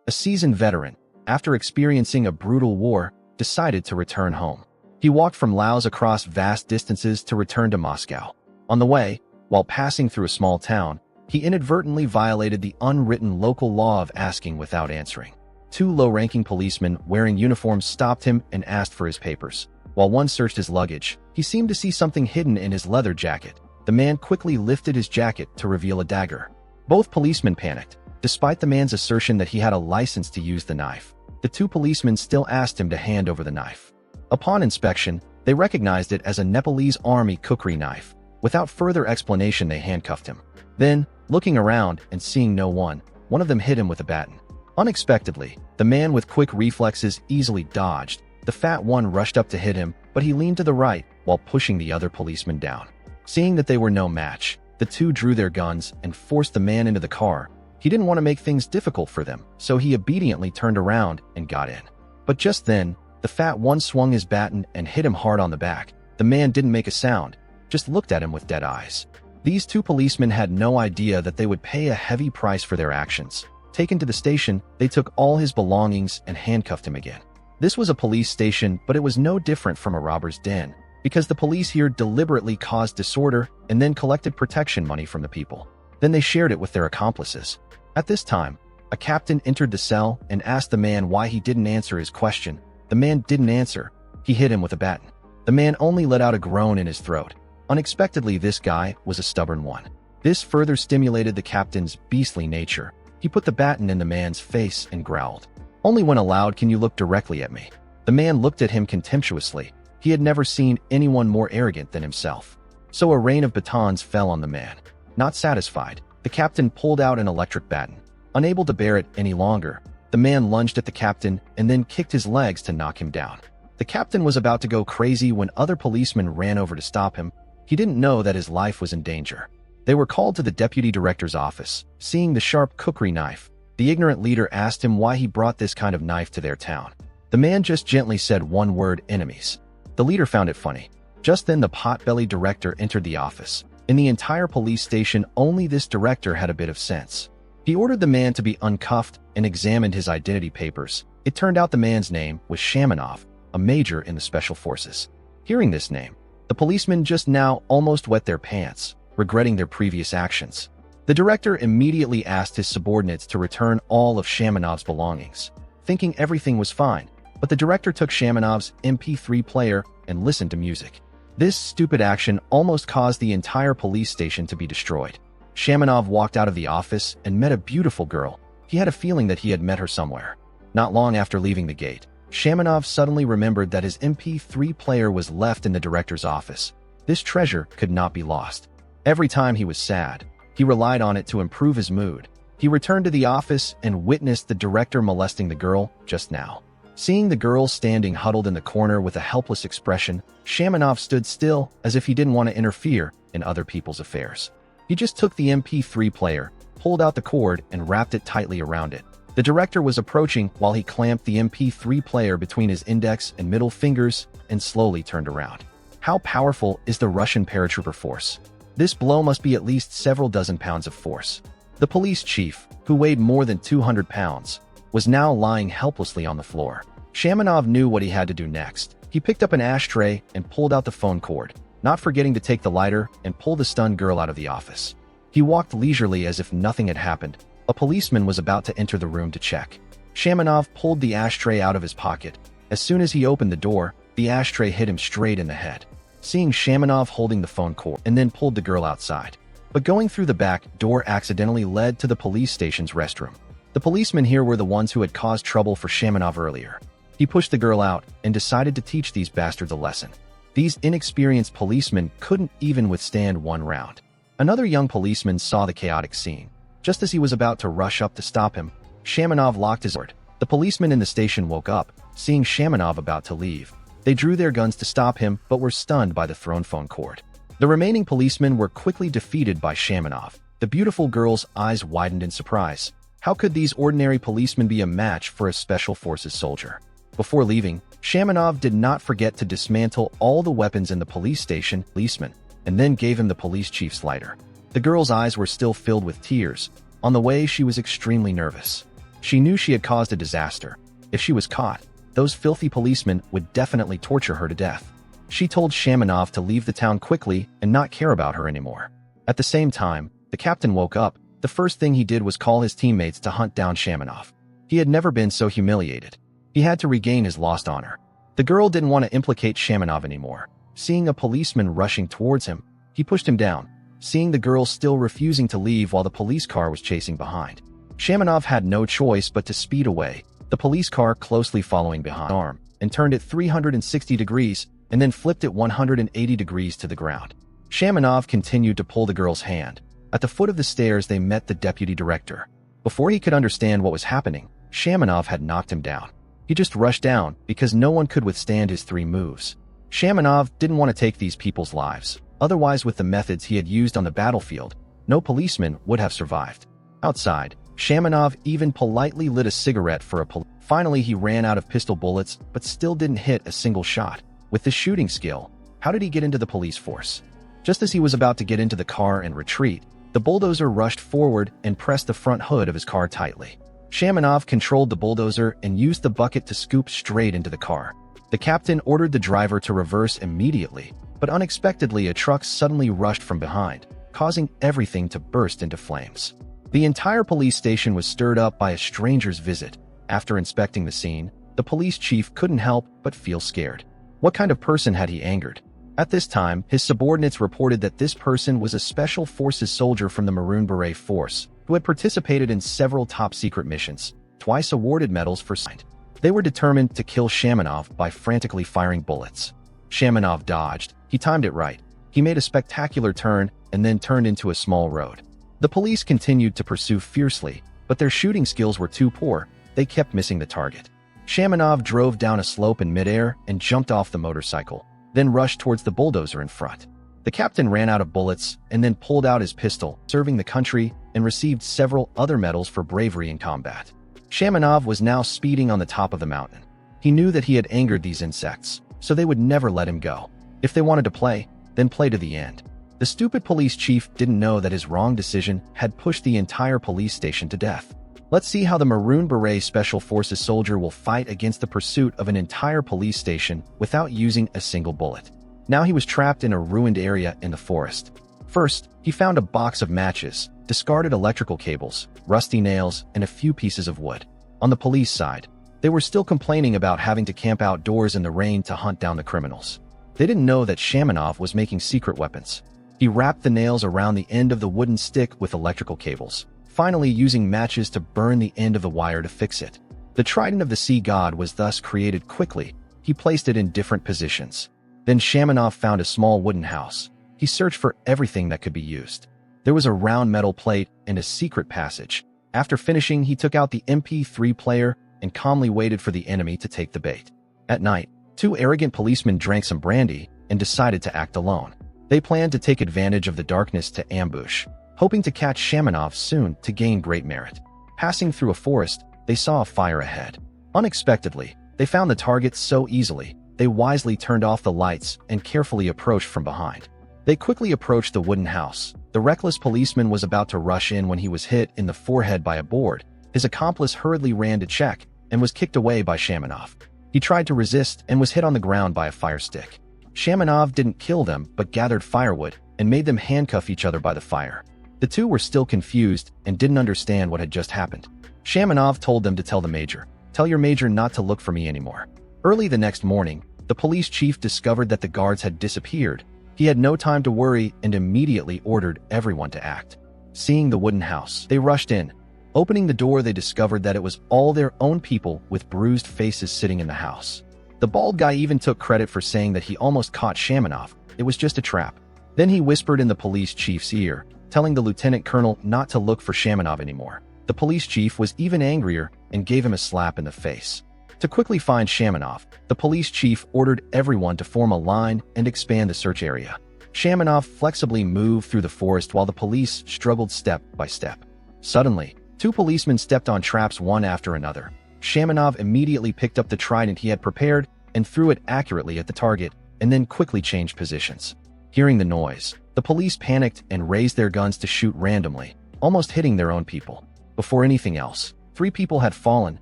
a seasoned veteran, after experiencing a brutal war, decided to return home. He walked from Laos across vast distances to return to Moscow. On the way, while passing through a small town, he inadvertently violated the unwritten local law of asking without answering. Two low-ranking policemen wearing uniforms stopped him and asked for his papers. While one searched his luggage, he seemed to see something hidden in his leather jacket. The man quickly lifted his jacket to reveal a dagger. Both policemen panicked. Despite the man's assertion that he had a license to use the knife, the two policemen still asked him to hand over the knife. Upon inspection, they recognized it as a Nepalese army cookery knife. Without further explanation, they handcuffed him. Then, looking around and seeing no one of them hit him with a baton. Unexpectedly, the man with quick reflexes easily dodged. The fat one rushed up to hit him, but he leaned to the right while pushing the other policeman down. Seeing that they were no match, the two drew their guns and forced the man into the car. He didn't want to make things difficult for them, so he obediently turned around and got in. But just then, the fat one swung his baton and hit him hard on the back. The man didn't make a sound, just looked at him with dead eyes. These two policemen had no idea that they would pay a heavy price for their actions. Taken to the station, they took all his belongings and handcuffed him again. This was a police station, but it was no different from a robber's den, because the police here deliberately caused disorder and then collected protection money from the people. Then they shared it with their accomplices. At this time, a captain entered the cell and asked the man why he didn't answer his question. The man didn't answer. He hit him with a baton. The man only let out a groan in his throat. Unexpectedly, this guy was a stubborn one. This further stimulated the captain's beastly nature. He put the baton in the man's face and growled, "Only when allowed can you look directly at me." The man looked at him contemptuously. He had never seen anyone more arrogant than himself. So a rain of batons fell on the man. Not satisfied, the captain pulled out an electric baton. Unable to bear it any longer, the man lunged at the captain and then kicked his legs to knock him down. The captain was about to go crazy when other policemen ran over to stop him. He didn't know that his life was in danger. They were called to the deputy director's office. Seeing the sharp cookery knife, the ignorant leader asked him why he brought this kind of knife to their town. The man just gently said one word: enemies. The leader found it funny. Just then the pot-bellied director entered the office. In the entire police station, only this director had a bit of sense. He ordered the man to be uncuffed and examined his identity papers. It turned out the man's name was Shamanov, a major in the special forces. Hearing this name, the policemen just now almost wet their pants, regretting their previous actions. The director immediately asked his subordinates to return all of Shamanov's belongings, thinking everything was fine, but the director took Shamanov's MP3 player and listened to music. This stupid action almost caused the entire police station to be destroyed. Shamanov walked out of the office and met a beautiful girl. He had a feeling that he had met her somewhere. Not long after leaving the gate, Shamanov suddenly remembered that his MP3 player was left in the director's office. This treasure could not be lost. Every time he was sad, he relied on it to improve his mood. He returned to the office and witnessed the director molesting the girl just now. Seeing the girl standing huddled in the corner with a helpless expression, Shamanov stood still as if he didn't want to interfere in other people's affairs. He just took the MP3 player, pulled out the cord, and wrapped it tightly around it. The director was approaching while he clamped the MP3 player between his index and middle fingers and slowly turned around. How powerful is the Russian paratrooper force? This blow must be at least several dozen pounds of force. The police chief, who weighed more than 200 pounds, was now lying helplessly on the floor. Shamanov knew what he had to do next. He picked up an ashtray and pulled out the phone cord, not forgetting to take the lighter and pull the stunned girl out of the office. He walked leisurely as if nothing had happened. A policeman was about to enter the room to check. Shamanov pulled the ashtray out of his pocket. As soon as he opened the door, the ashtray hit him straight in the head. Seeing Shamanov holding the phone cord, and then pulled the girl outside. But going through the back door accidentally led to the police station's restroom. The policemen here were the ones who had caused trouble for Shamanov earlier. He pushed the girl out and decided to teach these bastards a lesson. These inexperienced policemen couldn't even withstand one round. Another young policeman saw the chaotic scene. Just as he was about to rush up to stop him, Shamanov locked his door. The policemen in the station woke up, seeing Shamanov about to leave. They drew their guns to stop him, but were stunned by the thrown phone cord. The remaining policemen were quickly defeated by Shamanov. The beautiful girl's eyes widened in surprise. How could these ordinary policemen be a match for a special forces soldier? Before leaving, Shamanov did not forget to dismantle all the weapons in the police station, policeman, and then gave him the police chief's lighter. The girl's eyes were still filled with tears. On the way, she was extremely nervous. She knew she had caused a disaster. If she was caught, those filthy policemen would definitely torture her to death. She told Shamanov to leave the town quickly and not care about her anymore. At the same time, the captain woke up. The first thing he did was call his teammates to hunt down Shamanov. He had never been so humiliated. He had to regain his lost honor. The girl didn't want to implicate Shamanov anymore. Seeing a policeman rushing towards him, he pushed him down, seeing the girl still refusing to leave while the police car was chasing behind. Shamanov had no choice but to speed away, the police car closely following behind arm, and turned it 360 degrees and then flipped it 180 degrees to the ground. Shamanov continued to pull the girl's hand. At the foot of the stairs, they met the deputy director. Before he could understand what was happening, Shamanov had knocked him down. He just rushed down because no one could withstand his 3 moves. Shamanov didn't want to take these people's lives. Otherwise, with the methods he had used on the battlefield, no policeman would have survived. Outside, Shamanov even politely lit a cigarette for a Finally, he ran out of pistol bullets, but still didn't hit a single shot. With this shooting skill, how did he get into the police force? Just as he was about to get into the car and retreat, the bulldozer rushed forward and pressed the front hood of his car tightly. Shamanov controlled the bulldozer and used the bucket to scoop straight into the car. The captain ordered the driver to reverse immediately, but unexpectedly a truck suddenly rushed from behind, causing everything to burst into flames. The entire police station was stirred up by a stranger's visit. After inspecting the scene, the police chief couldn't help but feel scared. What kind of person had he angered? At this time, his subordinates reported that this person was a Special Forces soldier from the Maroon Beret Force, who had participated in several top-secret missions, twice awarded medals for sign. They were determined to kill Shamanov by frantically firing bullets. Shamanov dodged. He timed it right. He made a spectacular turn and then turned into a small road. The police continued to pursue fiercely, but their shooting skills were too poor. They kept missing the target. Shamanov drove down a slope in midair and jumped off the motorcycle, then rushed towards the bulldozer in front. The captain ran out of bullets and then pulled out his pistol, serving the country, and received several other medals for bravery in combat. Shamanov was now speeding on the top of the mountain. He knew that he had angered these insects, so they would never let him go. If they wanted to play, then play to the end. The stupid police chief didn't know that his wrong decision had pushed the entire police station to death. Let's see how the Maroon Beret Special Forces soldier will fight against the pursuit of an entire police station without using a single bullet. Now he was trapped in a ruined area in the forest. First, he found a box of matches, discarded electrical cables, rusty nails, and a few pieces of wood. On the police side, they were still complaining about having to camp outdoors in the rain to hunt down the criminals. They didn't know that Shamanov was making secret weapons. He wrapped the nails around the end of the wooden stick with electrical cables, finally using matches to burn the end of the wire to fix it. The trident of the sea god was thus created quickly. He placed it in different positions. Then Shamanov found a small wooden house. He searched for everything that could be used. There was a round metal plate and a secret passage. After finishing, he took out the MP3 player and calmly waited for the enemy to take the bait. At night, 2 arrogant policemen drank some brandy and decided to act alone. They planned to take advantage of the darkness to ambush, hoping to catch Shamanov soon to gain great merit. Passing through a forest, they saw a fire ahead. Unexpectedly, they found the target so easily, they wisely turned off the lights and carefully approached from behind. They quickly approached the wooden house. The reckless policeman was about to rush in when he was hit in the forehead by a board. His accomplice hurriedly ran to check and was kicked away by Shamanov. He tried to resist and was hit on the ground by a fire stick. Shamanov didn't kill them but gathered firewood and made them handcuff each other by the fire. The two were still confused and didn't understand what had just happened. Shamanov told them to tell the major. Tell your major not to look for me anymore. Early the next morning, the police chief discovered that the guards had disappeared. He had no time to worry and immediately ordered everyone to act. Seeing the wooden house, they rushed in. Opening the door, they discovered that it was all their own people with bruised faces sitting in the house. The bald guy even took credit for saying that he almost caught Shamanov. It was just a trap. Then he whispered in the police chief's ear, telling the lieutenant colonel not to look for Shamanov anymore. The police chief was even angrier and gave him a slap in the face. To quickly find Shamanov, the police chief ordered everyone to form a line and expand the search area. Shamanov flexibly moved through the forest while the police struggled step by step. Suddenly, 2 policemen stepped on traps one after another. Shamanov immediately picked up the trident he had prepared and threw it accurately at the target, and then quickly changed positions. Hearing the noise, the police panicked and raised their guns to shoot randomly, almost hitting their own people. Before anything else, 3 people had fallen.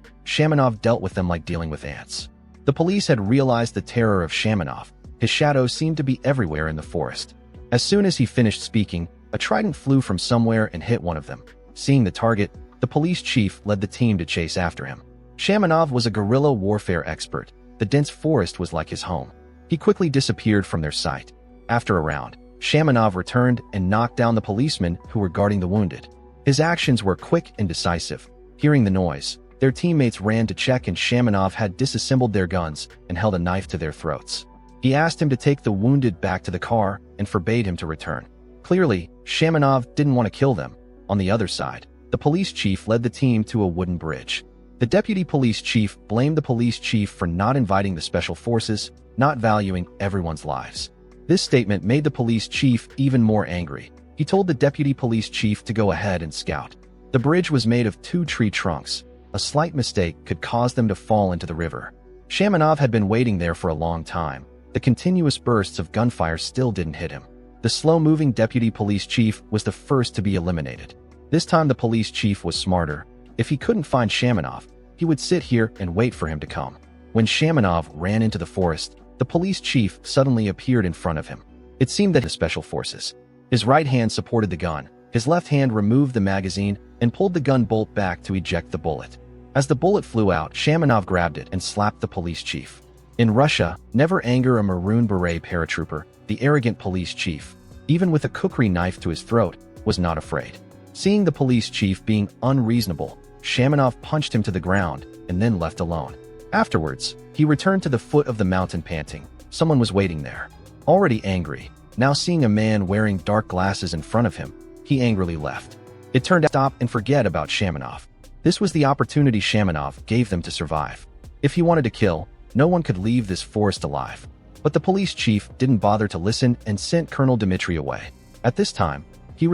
Shamanov dealt with them like dealing with ants. The police had realized the terror of Shamanov. His shadow seemed to be everywhere in the forest. As soon as he finished speaking, a trident flew from somewhere and hit one of them. Seeing the target, the police chief led the team to chase after him. Shamanov was a guerrilla warfare expert. The dense forest was like his home. He quickly disappeared from their sight. After a round, Shamanov returned and knocked down the policemen who were guarding the wounded. His actions were quick and decisive. Hearing the noise, their teammates ran to check, and Shamanov had disassembled their guns and held a knife to their throats. He asked him to take the wounded back to the car and forbade him to return. Clearly, Shamanov didn't want to kill them. On the other side, the police chief led the team to a wooden bridge. The deputy police chief blamed the police chief for not inviting the special forces, not valuing everyone's lives. This statement made the police chief even more angry. He told the deputy police chief to go ahead and scout. The bridge was made of 2 tree trunks. A slight mistake could cause them to fall into the river. Shamanov had been waiting there for a long time. The continuous bursts of gunfire still didn't hit him. The slow-moving deputy police chief was the first to be eliminated. This time the police chief was smarter. If he couldn't find Shamanov, he would sit here and wait for him to come. When Shamanov ran into the forest, the police chief suddenly appeared in front of him. It seemed that the special forces. His right hand supported the gun. His left hand removed the magazine and pulled the gun bolt back to eject the bullet. As the bullet flew out, Shamanov grabbed it and slapped the police chief. In Russia, never anger a maroon beret paratrooper. The arrogant police chief, even with a kukri knife to his throat, was not afraid. Seeing the police chief being unreasonable, Shamanov punched him to the ground and then left alone. Afterwards, he returned to the foot of the mountain panting. Someone was waiting there. Already angry, now seeing a man wearing dark glasses in front of him, he angrily left. It turned out to stop and forget about Shamanov. This was the opportunity Shamanov gave them to survive. If he wanted to kill, no one could leave this forest alive. But the police chief didn't bother to listen and sent Colonel Dmitri away. At this time, he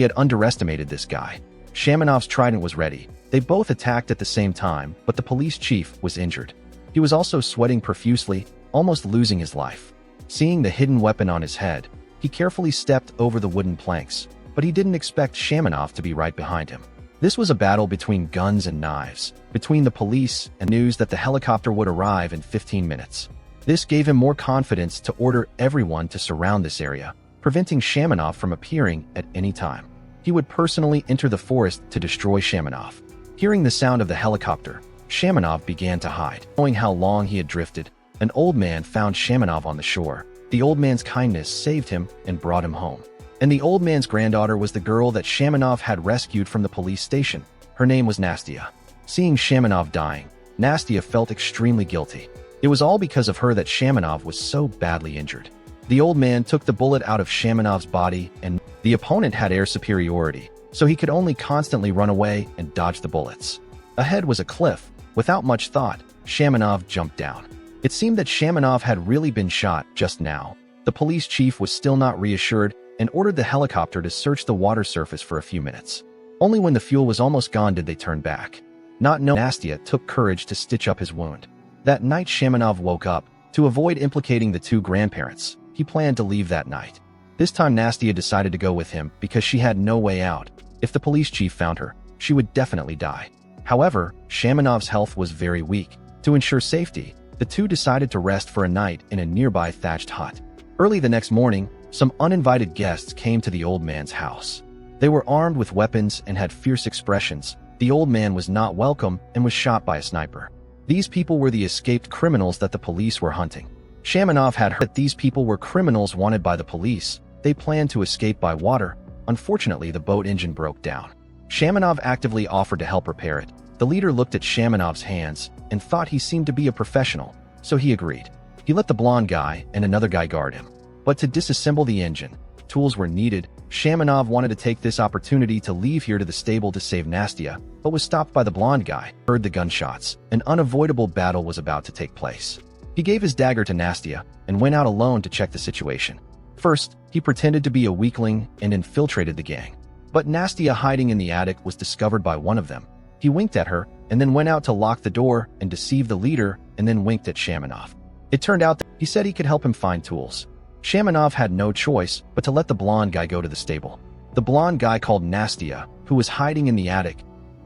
had underestimated this guy. Shamanov's trident was ready. They both attacked at the same time, but the police chief was injured. He was also sweating profusely, almost losing his life. Seeing the hidden weapon on his head, he carefully stepped over the wooden planks, but he didn't expect Shamanov to be right behind him. This was a battle between guns and knives, between the police and news that the helicopter would arrive in 15 minutes. This gave him more confidence to order everyone to surround this area, preventing Shamanov from appearing at any time. He would personally enter the forest to destroy Shamanov. Hearing the sound of the helicopter, Shamanov began to hide. Knowing how long he had drifted, an old man found Shamanov on the shore. The old man's kindness saved him and brought him home. And the old man's granddaughter was the girl that Shamanov had rescued from the police station. Her name was Nastia. Seeing Shamanov dying, Nastia felt extremely guilty. It was all because of her that Shamanov was so badly injured. The old man took the bullet out of Shamanov's body, and the opponent had air superiority, so he could only constantly run away and dodge the bullets. Ahead was a cliff. Without much thought, Shamanov jumped down. It seemed that Shamanov had really been shot just now. The police chief was still not reassured and ordered the helicopter to search the water surface for a few minutes. Only when the fuel was almost gone did they turn back. Not knowing, Nastia took courage to stitch up his wound. That night Shamanov woke up. To avoid implicating the 2 grandparents, he planned to leave that night. This time Nastia decided to go with him because she had no way out. If the police chief found her, she would definitely die. However, Shamanov's health was very weak. To ensure safety, the 2 decided to rest for a night in a nearby thatched hut. Early the next morning, some uninvited guests came to the old man's house. They were armed with weapons and had fierce expressions. The old man was not welcome and was shot by a sniper. These people were the escaped criminals that the police were hunting. Shamanov had heard that these people were criminals wanted by the police. They planned to escape by water. Unfortunately, the boat engine broke down. Shamanov actively offered to help repair it. The leader looked at Shamanov's hands and thought he seemed to be a professional, so he agreed. He let the blonde guy and another guy guard him. But to disassemble the engine, tools were needed. Shamanov wanted to take this opportunity to leave here to the stable to save Nastia, but was stopped by the blonde guy. Heard the gunshots. An unavoidable battle was about to take place. He gave his dagger to Nastia and went out alone to check the situation. First, he pretended to be a weakling and infiltrated the gang. But Nastia hiding in the attic was discovered by one of them. He winked at her and then went out to lock the door and deceive the leader, and then winked at Shamanov. It turned out that he said he could help him find tools. Shamanov had no choice but to let the blonde guy go to the stable. The blonde guy called Nastia, who was hiding in the attic.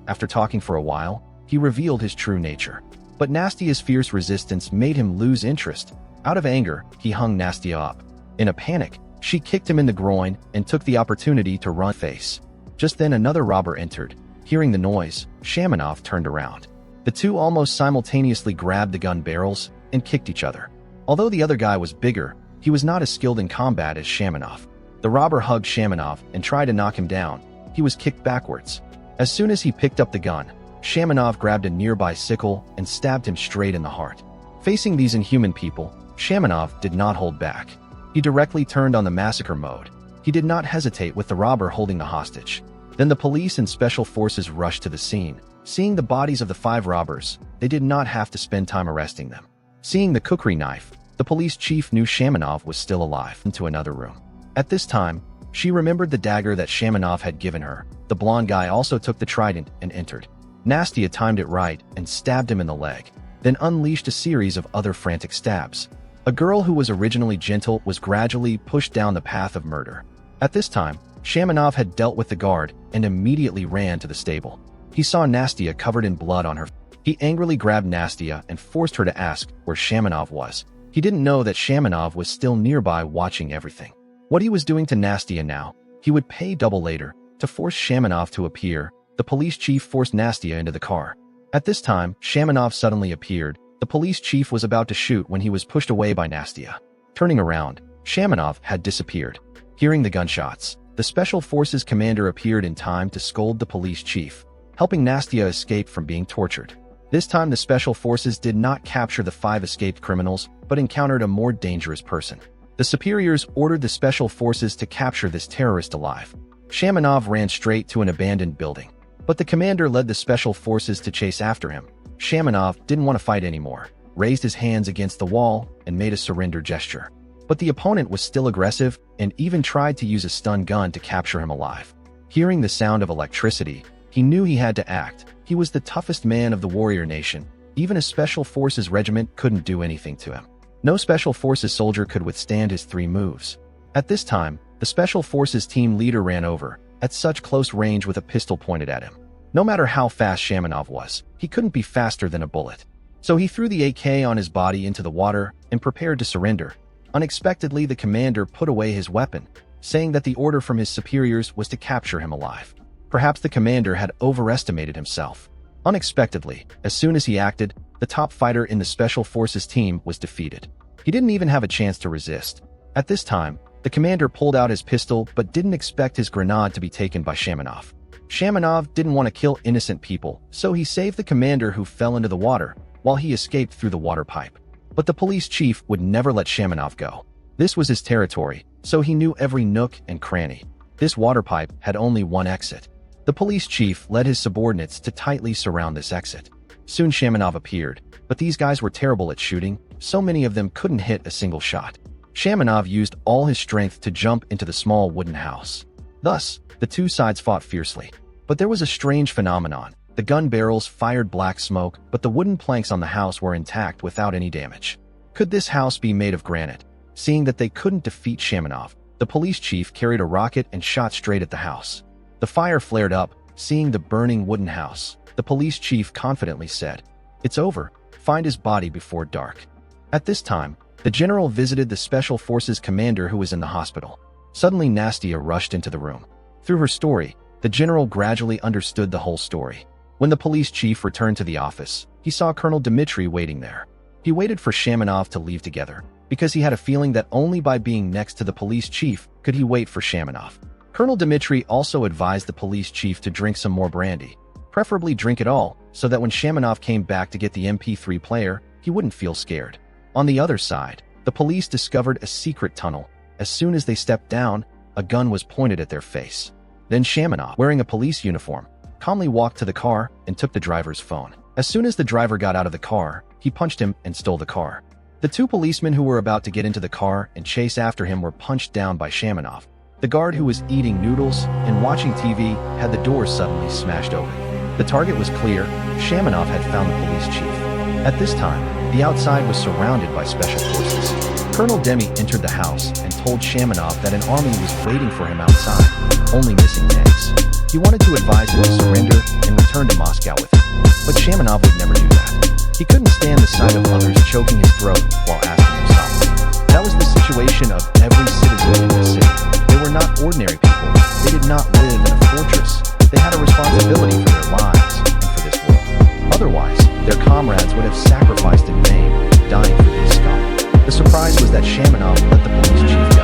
After talking for a while, he revealed his true nature. But Nastia's fierce resistance made him lose interest. Out of anger, he hung Nastia up. In a panic, she kicked him in the groin and took the opportunity to run face. Just then another robber entered. Hearing the noise, Shamanov turned around. The two almost simultaneously grabbed the gun barrels and kicked each other. Although the other guy was bigger, he was not as skilled in combat as Shamanov. The robber hugged Shamanov and tried to knock him down. He was kicked backwards. As soon as he picked up the gun, Shamanov grabbed a nearby sickle and stabbed him straight in the heart. Facing these inhuman people, Shamanov did not hold back. He directly turned on the massacre mode. He did not hesitate with the robber holding the hostage. Then the police and special forces rushed to the scene. Seeing the bodies of the 5 robbers, they did not have to spend time arresting them. Seeing the cookery knife, the police chief knew Shamanov was still alive. Into another room. At this time, she remembered the dagger that Shamanov had given her. The blonde guy also took the trident and entered. Nastia timed it right and stabbed him in the leg, then unleashed a series of other frantic stabs. A girl who was originally gentle was gradually pushed down the path of murder. At this time, Shamanov had dealt with the guard and immediately ran to the stable. He saw Nastia covered in blood on her. He angrily grabbed Nastia and forced her to ask where Shamanov was. He didn't know that Shamanov was still nearby watching everything. What he was doing to Nastia now, he would pay double later. To force Shamanov to appear, the police chief forced Nastia into the car. At this time, Shamanov suddenly appeared. The police chief was about to shoot when he was pushed away by Nastia. Turning around, Shamanov had disappeared. Hearing the gunshots, the Special Forces commander appeared in time to scold the police chief, helping Nastia escape from being tortured. This time the Special Forces did not capture the 5 escaped criminals, but encountered a more dangerous person. The superiors ordered the Special Forces to capture this terrorist alive. Shamanov ran straight to an abandoned building, but the commander led the Special Forces to chase after him. Shamanov didn't want to fight anymore, raised his hands against the wall, and made a surrender gesture. But the opponent was still aggressive and even tried to use a stun gun to capture him alive. Hearing the sound of electricity, he knew he had to act. He was the toughest man of the warrior nation. Even a Special Forces regiment couldn't do anything to him. No Special Forces soldier could withstand his 3 moves. At this time, the Special Forces team leader ran over, at such close range with a pistol pointed at him. No matter how fast Shamanov was, he couldn't be faster than a bullet. So he threw the AK on his body into the water and prepared to surrender. Unexpectedly, the commander put away his weapon, saying that the order from his superiors was to capture him alive. Perhaps the commander had overestimated himself. Unexpectedly, as soon as he acted, the top fighter in the Special Forces team was defeated. He didn't even have a chance to resist. At this time, the commander pulled out his pistol but didn't expect his grenade to be taken by Shamanov. Shamanov didn't want to kill innocent people, so he saved the commander who fell into the water while he escaped through the water pipe. But the police chief would never let Shamanov go. This was his territory, so he knew every nook and cranny. This water pipe had only one exit. The police chief led his subordinates to tightly surround this exit. Soon Shamanov appeared, but these guys were terrible at shooting, so many of them couldn't hit a single shot. Shamanov used all his strength to jump into the small wooden house. Thus, the two sides fought fiercely. But there was a strange phenomenon. The gun barrels fired black smoke, but the wooden planks on the house were intact without any damage. Could this house be made of granite? Seeing that they couldn't defeat Shamanov, the police chief carried a rocket and shot straight at the house. The fire flared up. Seeing the burning wooden house, the police chief confidently said, "It's over. Find his body before dark." At this time, the general visited the Special Forces commander who was in the hospital. Suddenly Nastia rushed into the room. Through her story, the general gradually understood the whole story. When the police chief returned to the office, he saw Colonel Dmitri waiting there. He waited for Shamanov to leave together, because he had a feeling that only by being next to the police chief could he wait for Shamanov. Colonel Dmitri also advised the police chief to drink some more brandy, preferably drink it all, so that when Shamanov came back to get the MP3 player, he wouldn't feel scared. On the other side, the police discovered a secret tunnel. As soon as they stepped down, a gun was pointed at their face. Then Shamanov, wearing a police uniform, calmly walked to the car and took the driver's phone. As soon as the driver got out of the car, he punched him and stole the car. The two policemen who were about to get into the car and chase after him were punched down by Shamanov. The guard who was eating noodles and watching TV had the door suddenly smashed open. The target was clear. Shamanov had found the police chief. At this time, the outside was surrounded by special forces. Colonel Demi entered the house and told Shamanov that an army was waiting for him outside, only missing tanks. He wanted to advise him to surrender and return to Moscow with him. But Shamanov would never do that. He couldn't stand the sight of others choking his throat while asking him something. That was the situation of every citizen in the city. They were not ordinary people. They did not live in a fortress. They had a responsibility for their lives and for this world. Otherwise, their comrades would have sacrificed in vain, dying for this scum. The surprise was that Shamanov let the police chief go.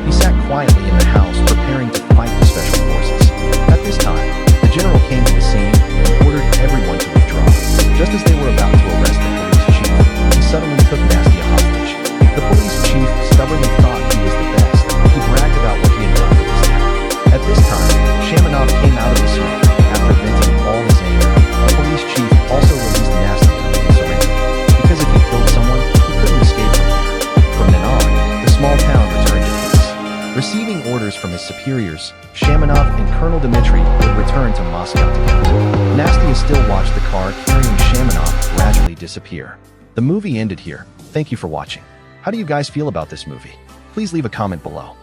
He sat quietly in the house preparing to fight the special forces. At this time, the general came to the scene and ordered everyone to withdraw. Just as they were about to arrest the police chief, he suddenly took Nastia hostage. The police chief stubbornly thought he was the best. He bragged about what he had done for this town. At this time, Shamanov came out of the smoke after venting all his anger. The police chief also released Nastia and surrendered. Because if he killed someone, he couldn't escape from there. From then on, the small town returned to peace. Receiving orders from his superiors, Shamanov and Colonel Dmitri would return to Moscow together. Nastia still watched the car carrying Shamanov gradually disappear. The movie ended here. Thank you for watching. How do you guys feel about this movie? Please leave a comment below.